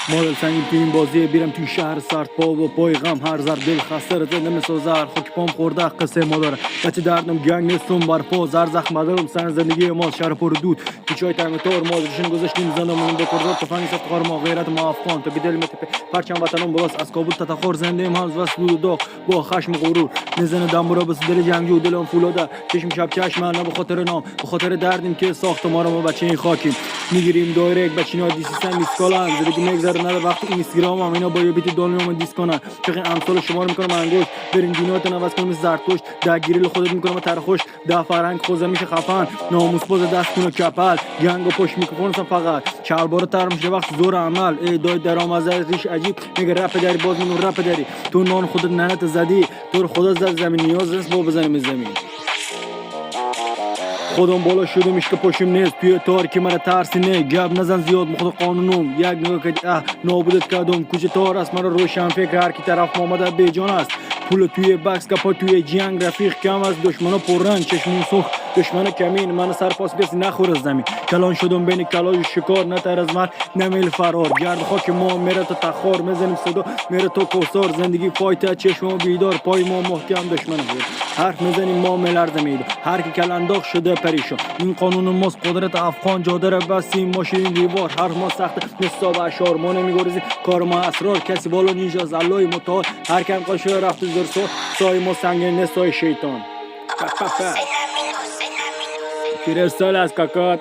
مادر سنگین تو این بازی بیرم توی شهر سرد پا و پای غم هر زر دل خسته رو زنده مثل زر خاک پام خورده قصه مادر بچه دردم گنگ نیستم برپا زر زخم دارم سن زندگی ما شهر پر دود پیچای تنگ تور مادرشون گذاشتیم زندم اون بکردار تفنگ افتخار ما غیرت ما افغان تو دل متپ پرچم وطنم بالاس از کابل تا تخار زنده ام هم واسه دود داغ با خشم و غرور نزن دمبرا بس دل جنگجو دلم فولاده چشم شب چشم نه به خاطر نام به خاطر دردیم که ساخت ما رو ما بچه این خاکیم میگیریم دایره یک بچینا دیسیستن میسکالن زندگی میگذره نه وقتی اینستاگرام هم اینا با یه بیت دنیا دیس کنن چقدر امثال شما رو میکنم انگوش برین دینات نواز کنم زرتوش درگیری ل خودت میکنم ترخوش ده فرهنگ خوزه میشه خفن ناموس باز دست کنه کپل گنگ و پشت میکروفون فقط چالبار تر میشه وقت زور عمل ای دای درآمد ریش عجیب میگه رپ داری باز میگم رپ داری تو نان خودت ننت زدی تو خدا زد زمین نیاز نیست با بزنیم زمین خودم بالا شدم که پشم نیست توی تاریکی مرا ترسی نه گپ نزن زیاد مخاطب قانونم یک نگاه که نابودت کردم کوچه تار است مرا روشن فکر هر کی طرف آمده بیجان است پول توی بکس کپا توی جنگ رفیق کم از دشمنا پررنگ چشمون سرخ دشمن کمین من سرپاس کسی نخور از زمین کلان شدم بین کلای شکار نتر از من نمیل فرار گرد خاک ما میره تا تخار میزنیم صدا میره تا کوسار زندگی فایته چشم بیدار پای ما محکم دشمن بود حرف میزنیم ما ملرزه میدو هر کی کلانداغ شده پریشان این قانون ماست قدرت افغان جاده را بسیم ماشین دیوار هر ما سخت نصاب اشار ما نمیگریزیم کار ما اسرار کسی بالا نیجا زلای متعال هر کم قاشه رفت زر سای ما سنگین نسای شیطان فرستال از کاکات